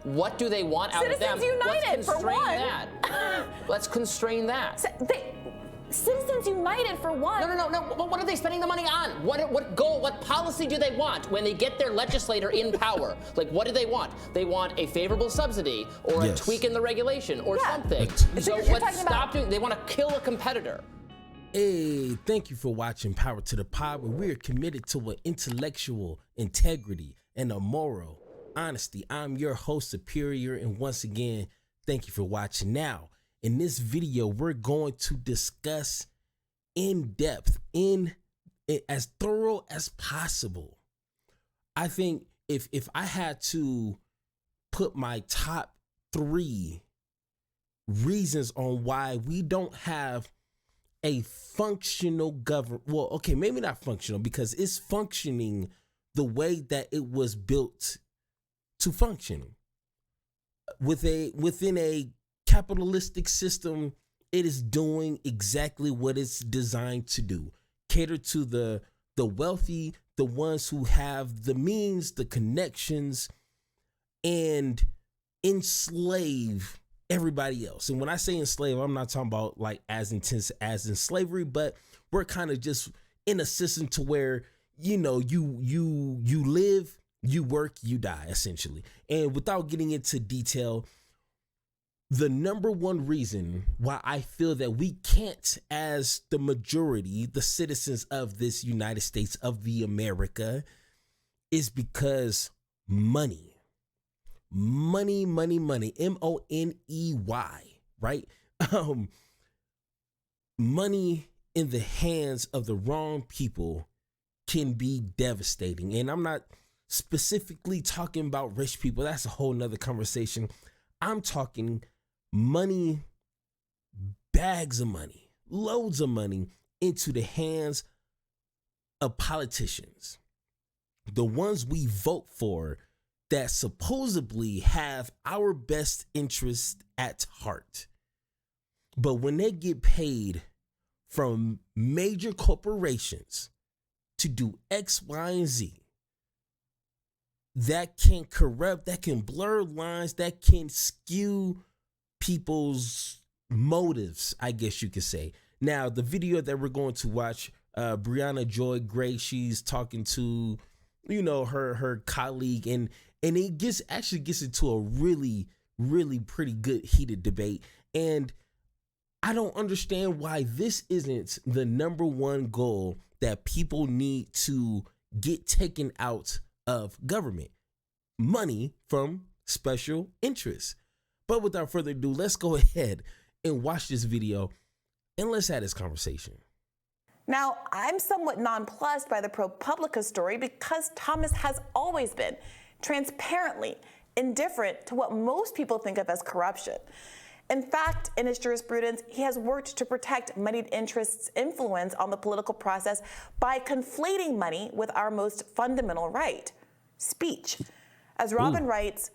What do they want out of them? Citizens United, for one. Let's constrain that. Citizens United, for one. No. What are they spending the money on? What goal, what policy do they want when they get their legislator in power? Like, what do they want? They want a favorable subsidy or a tweak in the regulation or something. So let's stop doing. They want to kill a competitor. Hey, thank you for watching Power to the Pod, where we are committed to an intellectual integrity and a moral honesty. I'm your host, Superior, and once again, thank you for watching. Now, in this video, we're going to discuss in depth, as thorough as possible. I think if I had to put my top 3 reasons on why we don't have a functional government, well, okay, maybe not functional, because it's functioning the way that it was built to function. Within a capitalistic system, it is doing exactly what it's designed to do: cater to the wealthy, the ones who have the means, the connections, and enslave everybody else. And when I say enslave, I'm not talking about like as intense as in slavery, but we're kind of just in a system to where, you know, you live, you work, you die, essentially. And without getting into detail, the number one reason why I feel that we can't, as the majority, the citizens of this United States of the America, is because money, money, M-O-N-E-Y, right? Money in the hands of the wrong people can be devastating. And I'm not specifically talking about rich people. That's a whole nother conversation. I'm talking money, bags of money, loads of money into the hands of politicians, the ones we vote for that supposedly have our best interest at heart. But when they get paid from major corporations to do X, Y, and Z, that can corrupt, that can blur lines, that can skew people's motives, I guess you could say. Now, the video that we're going to watch, Brianna Joy Gray, she's talking to, you know, her colleague, and it actually gets into a really, really pretty good heated debate. And I don't understand why this isn't the number one goal that people need to get taken out of government: money from special interests. But without further ado, let's go ahead and watch this video and let's have this conversation. Now, I'm somewhat nonplussed by the ProPublica story because Thomas has always been transparently indifferent to what most people think of as corruption. In fact, in his jurisprudence, he has worked to protect moneyed interests' influence on the political process by conflating money with our most fundamental right: speech. As Robin writes,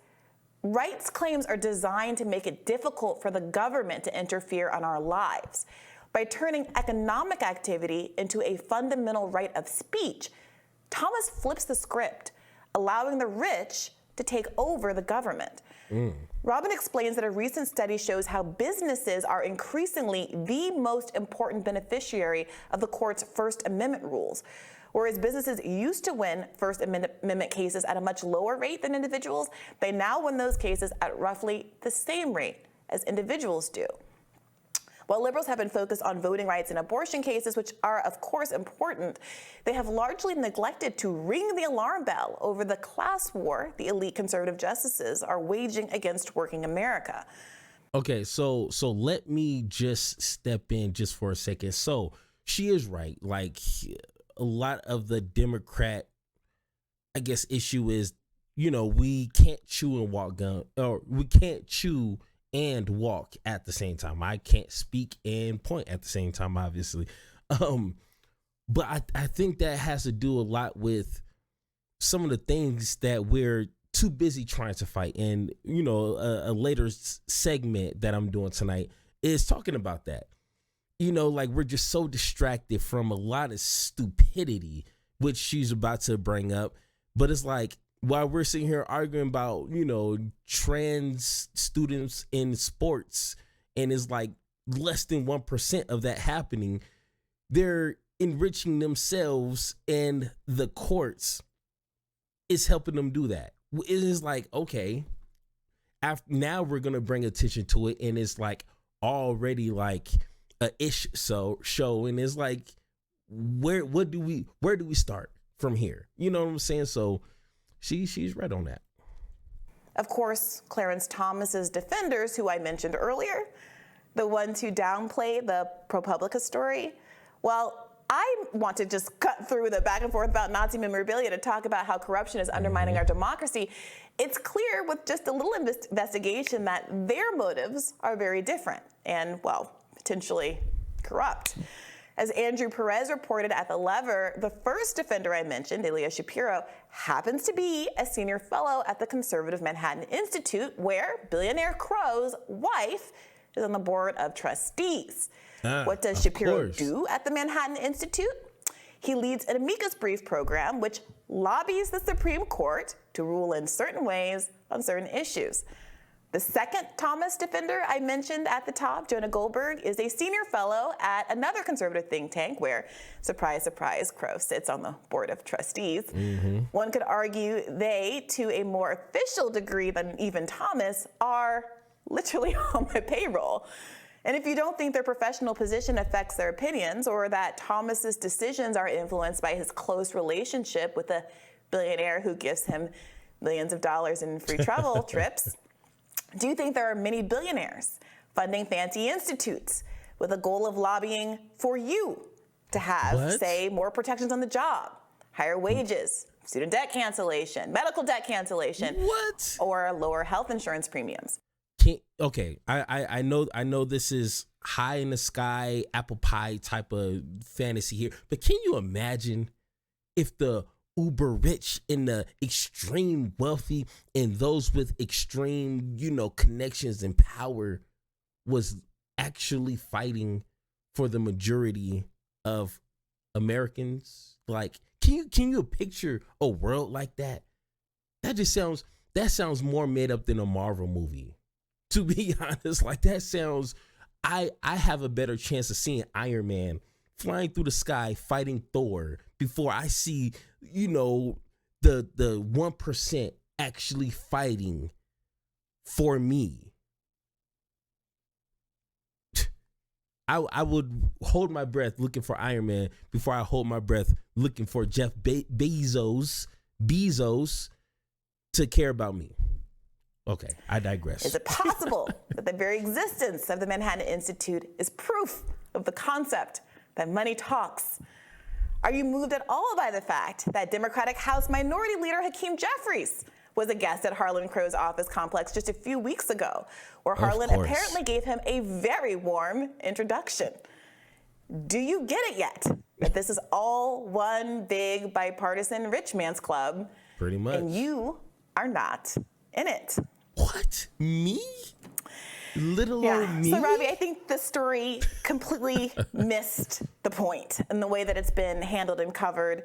rights claims are designed to make it difficult for the government to interfere on our lives. By turning economic activity into a fundamental right of speech, Thomas flips the script, allowing the rich to take over the government. Robin explains that a recent study shows how businesses are increasingly the most important beneficiary of the court's First Amendment rules. Whereas businesses used to win First Amendment cases at a much lower rate than individuals, they now win those cases at roughly the same rate as individuals do. While liberals have been focused on voting rights and abortion cases, which are of course important, they have largely neglected to ring the alarm bell over the class war the elite conservative justices are waging against working America. Okay, so let me just step in just for a second. So she is right. Like, a lot of the Democrat, I guess, issue is, you know, we can't chew and walk gun, or we can't chew and walk at the same time. I can't speak and point at the same time, obviously. But I think that has to do a lot with some of the things that we're too busy trying to fight. And, you know, a later segment that I'm doing tonight is talking about that. You know, like, we're just so distracted from a lot of stupidity, which she's about to bring up. But it's like, while we're sitting here arguing about, trans students in sports, and it's like less than 1% of that happening, they're enriching themselves, and the courts is helping them do that. It is like, okay, now we're going to bring attention to it, and it's like already like a show, and it's like, where do we start from here? You know what I'm saying? So she's right on that. Of course, Clarence Thomas's defenders, who I mentioned earlier, the ones who downplay the ProPublica story, well, I want to just cut through the back and forth about Nazi memorabilia to talk about how corruption is undermining our democracy. It's clear with just a little investigation that their motives are very different and, well, potentially corrupt. As Andrew Perez reported at The Lever, the first defender I mentioned, Ilya Shapiro, happens to be a senior fellow at the conservative Manhattan Institute, where billionaire Crow's wife is on the board of trustees. What does Shapiro do at the Manhattan Institute? He leads an amicus brief program which lobbies the Supreme Court to rule in certain ways on certain issues. The second Thomas defender I mentioned at the top, Jonah Goldberg, is a senior fellow at another conservative think tank where, surprise, surprise, Crow sits on the board of trustees. One could argue they, to a more official degree than even Thomas, are literally on my payroll. And if you don't think their professional position affects their opinions, or that Thomas's decisions are influenced by his close relationship with a billionaire who gives him millions of dollars in free travel trips, do you think there are many billionaires funding fancy institutes with a goal of lobbying for you to have, say, more protections on the job, higher wages, student debt cancellation, medical debt cancellation, or lower health insurance premiums? I know this is high in the sky, apple pie type of fantasy here, but can you imagine if the uber rich and the extreme wealthy and those with extreme, connections and power was actually fighting for the majority of Americans? Like, can you picture a world like that? That sounds more made up than a Marvel movie. To be honest, like that sounds, I have a better chance of seeing Iron Man flying through the sky fighting Thor before I see, the 1% actually fighting for me. I would hold my breath looking for Iron Man before I hold my breath looking for Jeff Bezos to care about me. Okay, I digress. Is it possible that the very existence of the Manhattan Institute is proof of the concept that money talks? Are you moved at all by the fact that Democratic House Minority Leader Hakeem Jeffries was a guest at Harlan Crow's office complex just a few weeks ago, where Harlan apparently gave him a very warm introduction? Do you get it yet? That this is all one big bipartisan rich man's club? Pretty much. And you are not in it. What? Me? Little old me? So, Robbie, I think the story completely missed the point in the way that it's been handled and covered.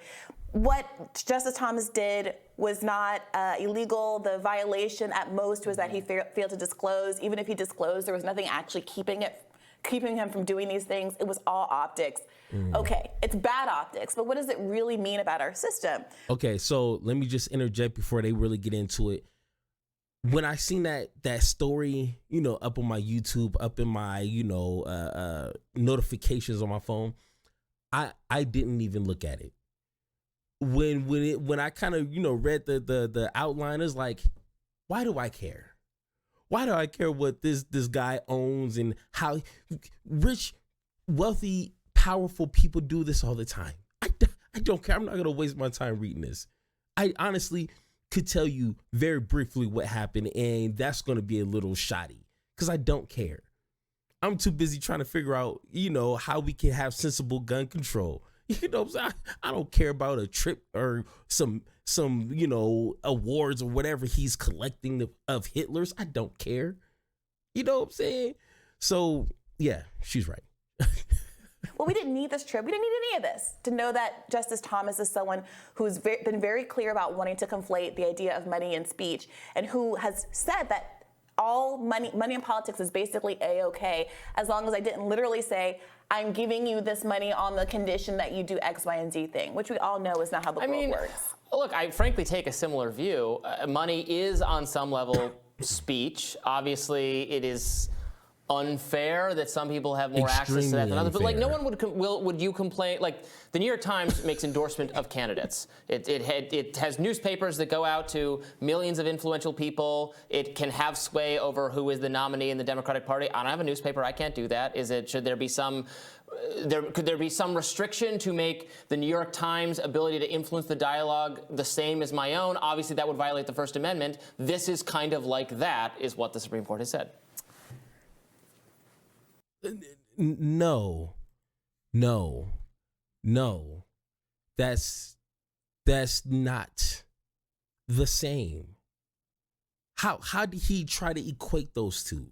What Justice Thomas did was not illegal. The violation at most was that he failed to disclose. Even if he disclosed, there was nothing actually keeping him from doing these things. It was all optics. Okay, it's bad optics, but what does it really mean about our system? Okay, so let me just interject before they really get into it. When I seen that story, up on my YouTube, up in my, notifications on my phone, I didn't even look at it. When I kind of, read the outline, it's like, why do I care? Why do I care what this guy owns and how rich, wealthy, powerful people do this all the time? I don't care. I'm not going to waste my time reading this. I honestly could tell you very briefly what happened, and that's going to be a little shoddy because I don't care. I'm too busy trying to figure out, how we can have sensible gun control. I don't care about a trip or some awards or whatever he's collecting of Hitler's. I don't care. You know what I'm saying? So, yeah, she's right. Well, But we didn't need this trip. We didn't need any of this to know that Justice Thomas is someone who's been very clear about wanting to conflate the idea of money and speech, and who has said that all money in politics is basically A-okay, as long as I didn't literally say, I'm giving you this money on the condition that you do X, Y, and Z thing, which we all know is not how the world works. Look, I frankly take a similar view. Money is on some level speech. Obviously, it is unfair that some people have more access to that than others. But like, no one would you complain? Like, the New York Times makes endorsement of candidates. It has newspapers that go out to millions of influential people. It can have sway over who is the nominee in the Democratic Party. I don't have a newspaper. I can't do that. Should there be some? Could there be some restriction to make the New York Times' ability to influence the dialogue the same as my own? Obviously, that would violate the First Amendment. This is kind of like that, is what the Supreme Court has said. No. That's not the same. How did he try to equate those two?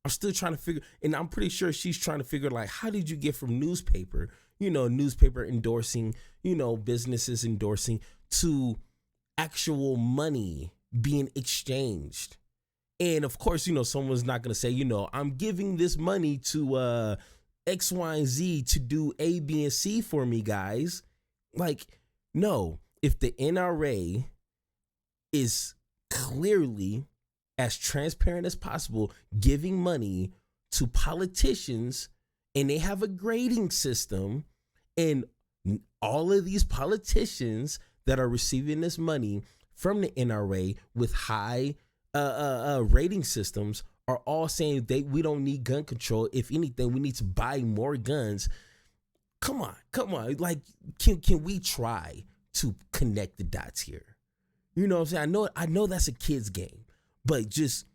I'm still trying to figure, and I'm pretty sure she's trying to figure, like, how did you get from newspaper endorsing, businesses endorsing, to actual money being exchanged? And of course, someone's not going to say, I'm giving this money to X, Y, and Z to do A, B, and C for me, guys. Like, no, if the NRA is clearly as transparent as possible, giving money to politicians, and they have a grading system, and all of these politicians that are receiving this money from the NRA with high rating systems are all saying we don't need gun control. If anything, we need to buy more guns. Come on. Like, can we try to connect the dots here? You know what I'm saying? I know that's a kid's game, but just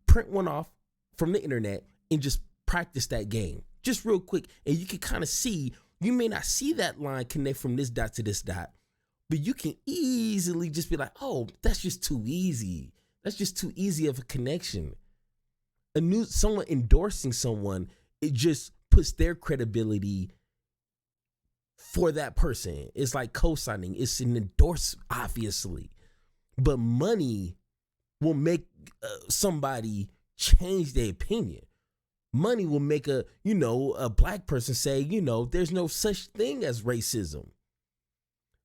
print one off from the internet and just practice that game just real quick. And you can kind of see, you may not see that line connect from this dot to this dot, but you can easily just be like, oh, that's just too easy. That's just too easy of a connection. Someone endorsing someone, it just puts their credibility for that person. It's like co-signing. It's an endorse, obviously. But money will make somebody change their opinion. Money will make a black person say, there's no such thing as racism.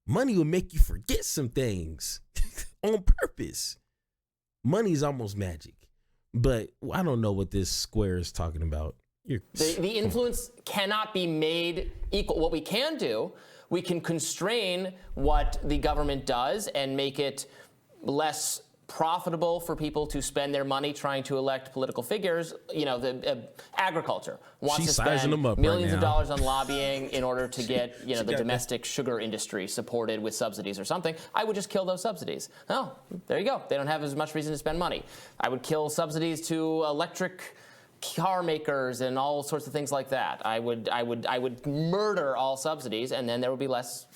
Money will make you forget some things on purpose. Money is almost magic. But I don't know what this square is talking about. The influence cannot be made equal. What we can do, we can constrain what the government does and make it less profitable for people to spend their money trying to elect political figures. The agriculture wants to spend millions of dollars on lobbying in order to get, the domestic sugar industry supported with subsidies or something. I would just kill those subsidies. Oh, there you go. They don't have as much reason to spend money. I would kill subsidies to electric car makers and all sorts of things like that. I would murder all subsidies, and then there would be less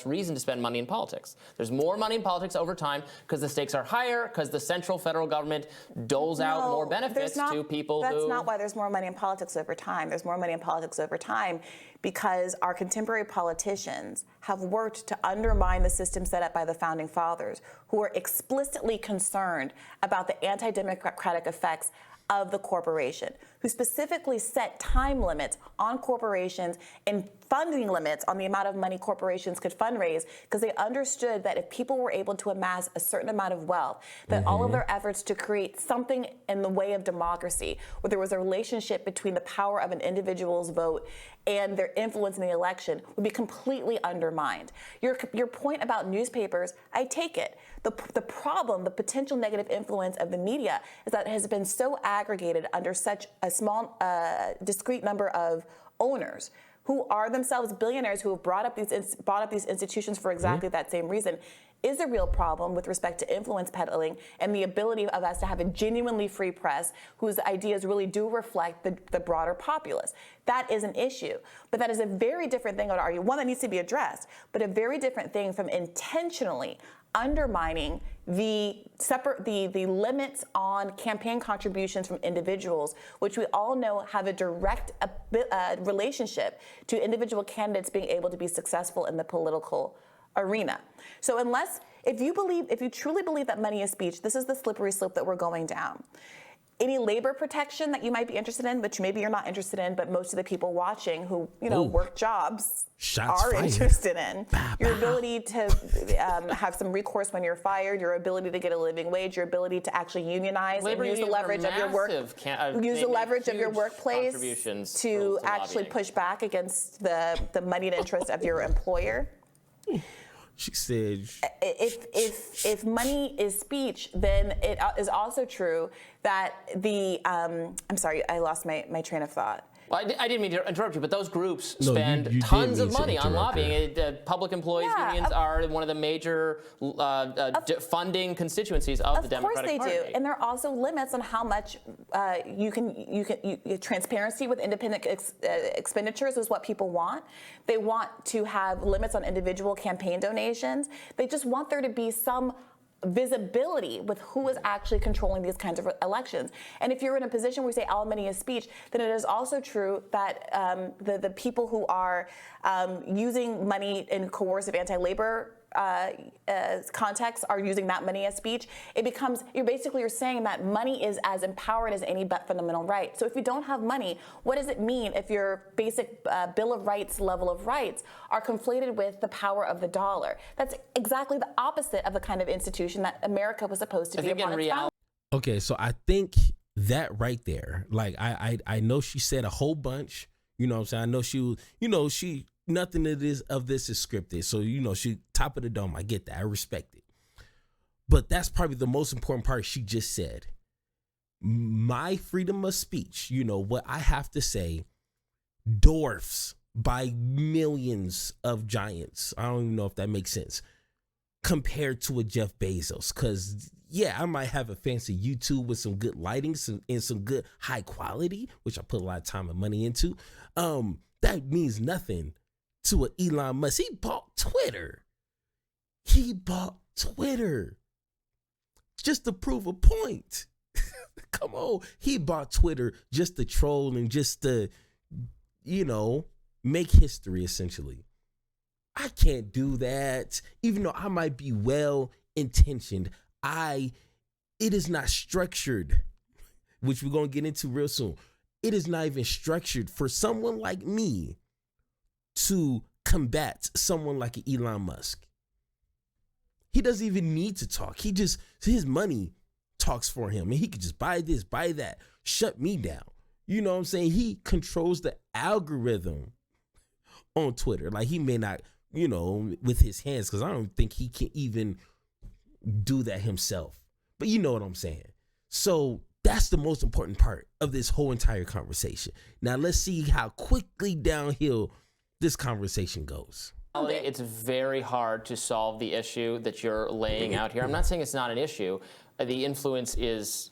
reason to spend money in politics. There's more money in politics over time because the stakes are higher, because the central federal government doles out more benefits to people That's not why there's more money in politics over time. There's more money in politics over time because our contemporary politicians have worked to undermine the system set up by the Founding Fathers, who are explicitly concerned about the anti-democratic effects of the corporation, who specifically set time limits on corporations and funding limits on the amount of money corporations could fundraise, because they understood that if people were able to amass a certain amount of wealth, that all of their efforts to create something in the way of democracy, where there was a relationship between the power of an individual's vote and their influence in the election, would be completely undermined. Your point about newspapers, I take it. The problem, the potential negative influence of the media is that it has been so aggregated under such a small, discrete number of owners who are themselves billionaires who have brought up these institutions for exactly that same reason, is a real problem with respect to influence peddling and the ability of us to have a genuinely free press whose ideas really do reflect the broader populace. That is an issue. But that is a very different thing, I would argue, one that needs to be addressed, but a very different thing from intentionally undermining the limits on campaign contributions from individuals, which we all know have a direct relationship to individual candidates being able to be successful in the political arena. So if you truly believe that money is speech, this is the slippery slope that we're going down. Any labor protection that you might be interested in, which maybe you're not interested in, but most of the people watching who work jobs are interested in. Your ability to have some recourse when you're fired, your ability to get a living wage, your ability to actually unionize and use the leverage of your work, use the leverage of your workplace to actually push back against the moneyed interest of your employer. She said, if money is speech, then it is also true that I'm sorry, I lost my train of thought. Well, I didn't mean to interrupt you, but those groups spend tons of money on lobbying. Public employees unions are one of the major funding constituencies of the Democratic Party. Of course they do, and there are also limits on how much transparency with independent expenditures is what people want. They want to have limits on individual campaign donations. They just want there to be some visibility with who is actually controlling these kinds of elections. And if you're in a position where you say all money is speech, then it is also true that the people who are using money in coercive anti-labor contexts are using that money as speech. It becomes, you're saying that money is as empowered as any but fundamental right. So if you don't have money, what does it mean if your basic Bill of Rights level of rights are conflated with the power of the dollar? That's exactly the opposite of the kind of institution that America was supposed to be upon its founding. Okay, so I think that right there, like I know she said a whole bunch, you know what I'm saying? I know she nothing of this is scripted. So, she top of the dome. I get that. I respect it. But that's probably the most important part she just said. My freedom of speech, what I have to say, dwarfs by millions of giants. I don't even know if that makes sense. Compared to a Jeff Bezos. Because, I might have a fancy YouTube with some good lighting and some good high quality, which I put a lot of time and money into. That means nothing to an Elon Musk. He bought Twitter. Just to prove a point. Come on. He bought Twitter just to troll and just to, make history, essentially. I can't do that. Even though I might be well-intentioned, it is not structured, which we're going to get into real soon. It is not even structured for someone like me to combat someone like Elon Musk. He doesn't even need to talk. His money talks for him, and he could just buy this, buy that, shut me down. You know what I'm saying? He controls the algorithm on Twitter. Like, he may not, with his hands, because I don't think he can even do that himself. But you know what I'm saying? So that's the most important part of this whole entire conversation. Now let's see how quickly downhill this conversation goes. It's very hard to solve the issue that you're laying out here. I'm not saying it's not an issue. The influence is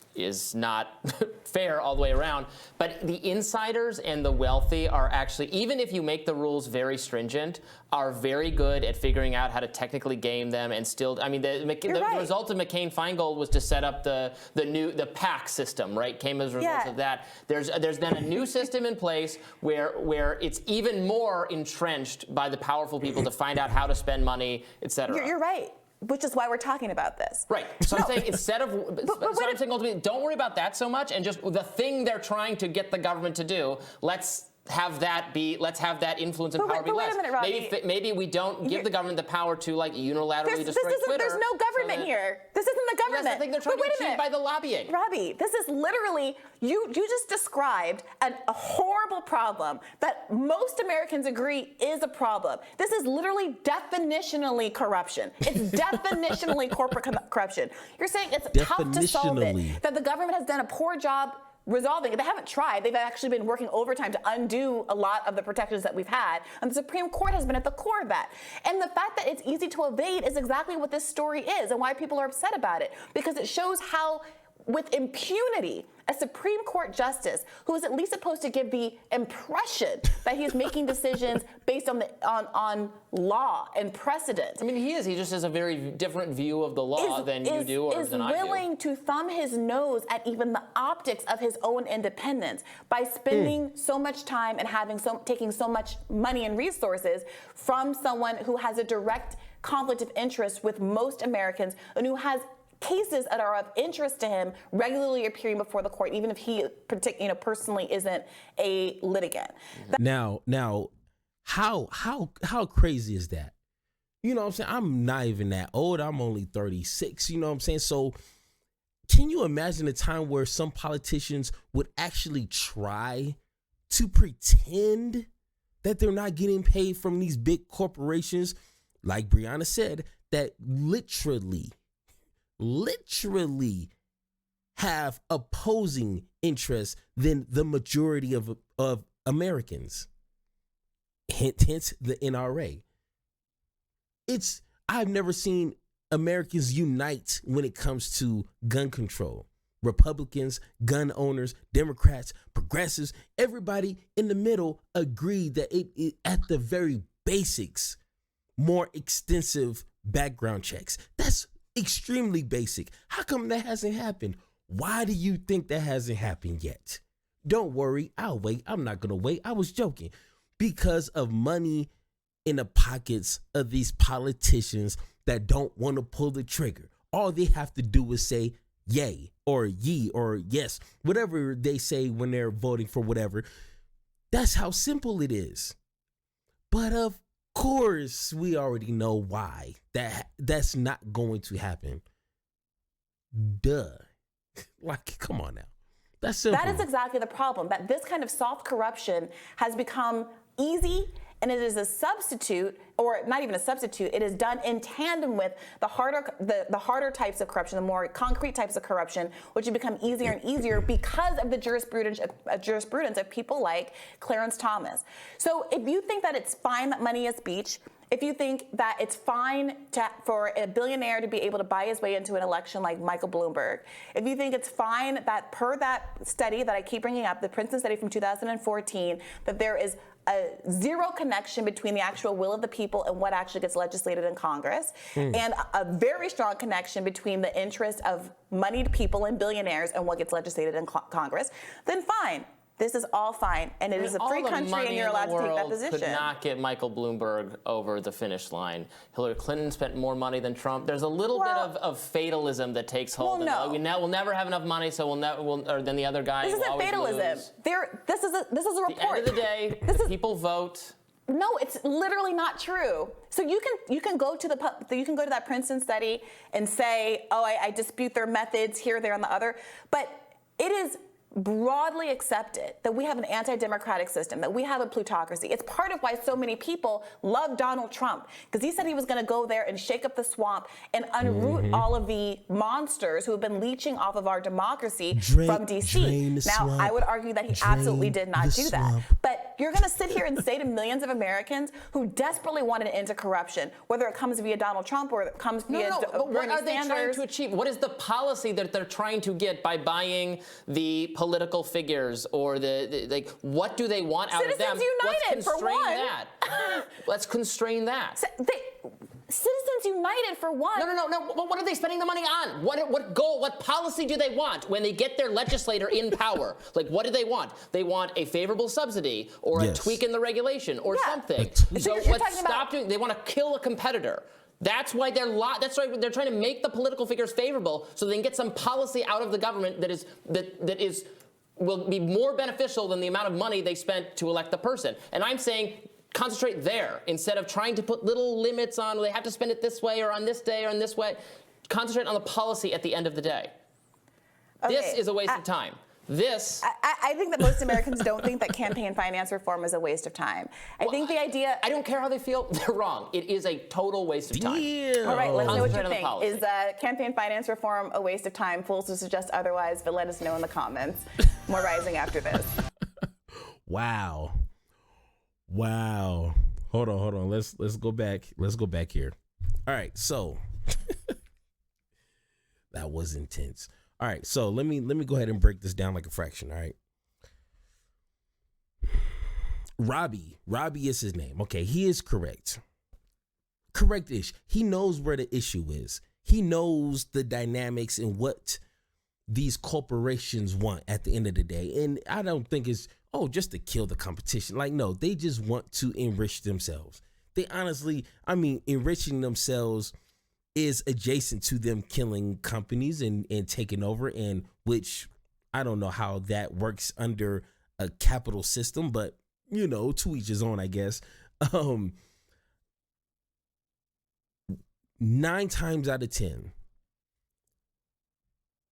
not fair all the way around. But the insiders and the wealthy are actually, even if you make the rules very stringent, are very good at figuring out how to technically game them and still. I mean, the result of McCain-Feingold was to set up the PAC system, right? Came as a result of that. There's then a new system in place where it's even more entrenched by the powerful people to find out how to spend money, et cetera. You're right. Which is why we're talking about this. Right. So I'm saying instead of, I'm saying ultimately, don't worry about that so much, and just the thing they're trying to get the government to do, let's have that influence and power be less. Wait a minute, Robbie. Maybe we don't give the government the power to unilaterally destroy Twitter. There's no government here. This isn't the government. That's the thing they're trying to achieve by the lobbying. Robbie, this is literally, you just described a horrible problem that most Americans agree is a problem. This is literally definitionally corruption. It's definitionally corporate corruption. You're saying it's tough to solve it, that the government has done a poor job resolving it. They haven't tried. They've actually been working overtime to undo a lot of the protections that we've had. And the Supreme Court has been at the core of that. And the fact that it's easy to evade is exactly what this story is and why people are upset about it. Because it shows how, with impunity, a Supreme Court justice who is at least supposed to give the impression that he's making decisions based on law and precedent. I mean, he is. He just has a very different view of the law than you do or than I do. Is willing to thumb his nose at even the optics of his own independence by spending so much time and taking so much money and resources from someone who has a direct conflict of interest with most Americans and who has cases that are of interest to him regularly appearing before the court, even if he personally isn't a litigant. Now, how crazy is that? You know what I'm saying? I'm not even that old. I'm only 36. You know what I'm saying? So can you imagine a time where some politicians would actually try to pretend that they're not getting paid from these big corporations, like Brianna said, that literally have opposing interests than the majority of Americans? Hence the NRA. I've never seen Americans unite when it comes to gun control. Republicans, gun owners, Democrats, progressives, everybody in the middle agreed that it at the very basics, more extensive background checks. That's extremely basic. How come that hasn't happened? Why do you think that hasn't happened yet? Don't worry, I'll wait. I'm not going to wait. I was joking. Because of money in the pockets of these politicians that don't want to pull the trigger. All they have to do is say yay or ye or yes, whatever they say when they're voting for whatever. That's how simple it is. But of course, we already know why that's not going to happen. Duh. Like, come on now. That's simple. That is exactly the problem, that this kind of soft corruption has become easy, and it is a substitute, or not even a substitute, it is done in tandem with the harder types of corruption, the more concrete types of corruption, which have become easier and easier because of the jurisprudence of people like Clarence Thomas. So if you think that it's fine that money is speech, if you think that it's fine for a billionaire to be able to buy his way into an election like Michael Bloomberg, if you think it's fine that per that study that I keep bringing up, the Princeton study from 2014, that there is a zero connection between the actual will of the people and what actually gets legislated in Congress, and a very strong connection between the interest of moneyed people and billionaires and what gets legislated in Congress, then fine. This is all fine, and it is a free country, and you're allowed to take that position. Could not get Michael Bloomberg over the finish line. Hillary Clinton spent more money than Trump. There's a little bit of fatalism that takes hold. Well, no. We'll never have enough money, so or then the other guy will always lose. This isn't fatalism. This is a report. At the end of the day, people vote. No, it's literally not true. So you can go to that Princeton study and say, oh, I dispute their methods here, there, and the other, but it is broadly accepted that we have an anti-democratic system, that we have a plutocracy. It's part of why so many people love Donald Trump, because he said he was going to go there and shake up the swamp and unroot all of the monsters who have been leeching off of our democracy from D.C. Now, I would argue that he absolutely did not do that. But you're going to sit here and say to millions of Americans who desperately want an end to corruption, whether it comes via Donald Trump or it comes via Bernie Sanders. What are they trying to achieve? What is the policy that they're trying to get by buying the political figures, or what do they want out of them? Citizens United, for one. Let's constrain that. Citizens United, for one. No. What are they spending the money on? What policy do they want when they get their legislator in power? Like, what do they want? They want a favorable subsidy or a tweak in the regulation or something. So let's stop doing. They want to kill a competitor. That's why they're trying to make the political figures favorable, so they can get some policy out of the government that will be more beneficial than the amount of money they spent to elect the person. And I'm saying concentrate there instead of trying to put little limits on, they have to spend it this way or on this day or in this way. Concentrate on the policy at the end of the day. Okay. This is a waste of time. I think that most Americans don't think that campaign finance reform is a waste of time. I think the idea... I don't care how they feel. They're wrong. It is a total waste of time. All right, let's know what you think. Is campaign finance reform a waste of time? Fools to suggest otherwise, but let us know in the comments. More rising after this. Wow. Hold on. Let's go back. Let's go back here. All right, so... that was intense. All right, so let me go ahead and break this down like a fraction. All right. Robbie is his name. Okay, he is correct. Correct-ish. He knows where the issue is. He knows the dynamics and what these corporations want at the end of the day. And I don't think it's, just to kill the competition. Like, no, they just want to enrich themselves. They honestly, enriching themselves is adjacent to them killing companies and taking over, and which I don't know how that works under a capital system, but to each his own, I guess. 9 times out of 10,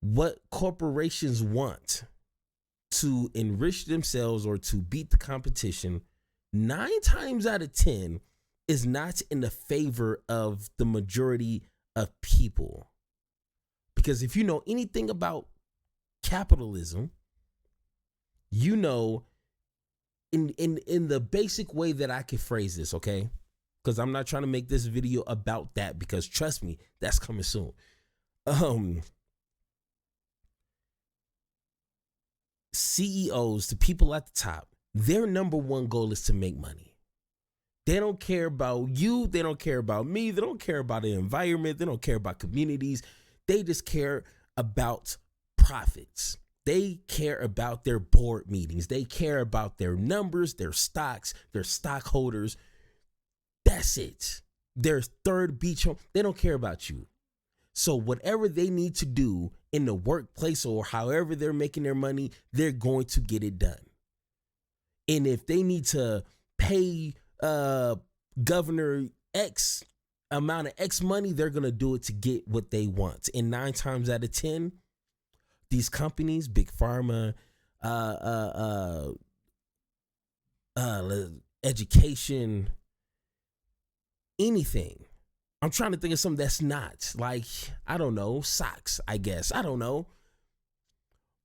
what corporations want to enrich themselves or to beat the competition, 9 times out of 10 is not in the favor of the majority of people. Because if you know anything about capitalism, in the basic way that I can phrase this, okay? Because I'm not trying to make this video about that, because trust me, that's coming soon. CEOs, the people at the top, their number one goal is to make money. They don't care about you. They don't care about me. They don't care about the environment. They don't care about communities. They just care about profits. They care about their board meetings. They care about their numbers, their stocks, their stockholders. That's it. Their third beach home. They don't care about you. So whatever they need to do in the workplace or however they're making their money, they're going to get it done. And if they need to pay Governor X amount of X money, they're going to do it to get what they want. And 9 times out of 10, these companies, big pharma, education, anything. I'm trying to think of something that's not, like, I don't know, socks, I guess. I don't know.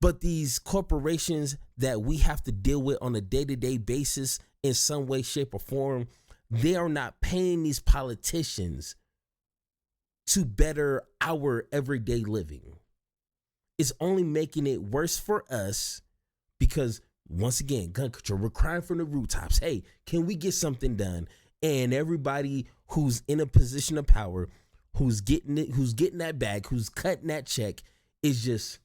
But these corporations that we have to deal with on a day-to-day basis in some way, shape, or form, they are not paying these politicians to better our everyday living. It's only making it worse for us because, once again, gun control, we're crying from the rooftops. Hey, can we get something done? And everybody who's in a position of power, who's getting it, who's getting that bag, who's cutting that check, is just.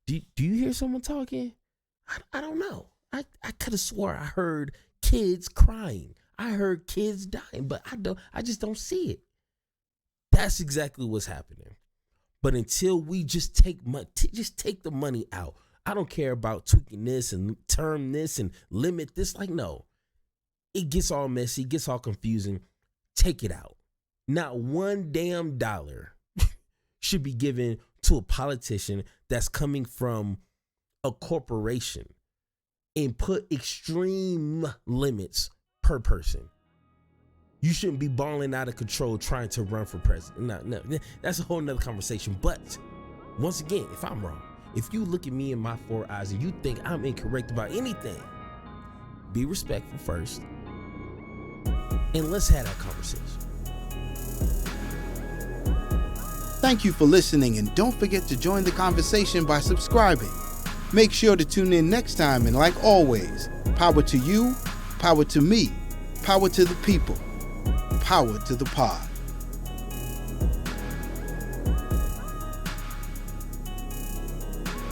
Do you hear someone talking? I don't know. I could have swore I heard kids crying. I heard kids dying, but I just don't see it. That's exactly what's happening. But until we just take the money out. I don't care about tweaking this and term this and limit this. Like, no, it gets all messy, it gets all confusing. Take it out. Not one damn dollar should be given to a politician that's coming from a corporation, and put extreme limits per person. You shouldn't be balling out of control trying to run for president. No, that's a whole nother conversation. But once again, if I'm wrong, if you look at me in my 4 eyes and you think I'm incorrect about anything, be respectful first, and let's have that conversation. Thank you for listening, and don't forget to join the conversation by subscribing. Make sure to tune in next time, and like always, power to you, power to me, power to the people, power to the pod.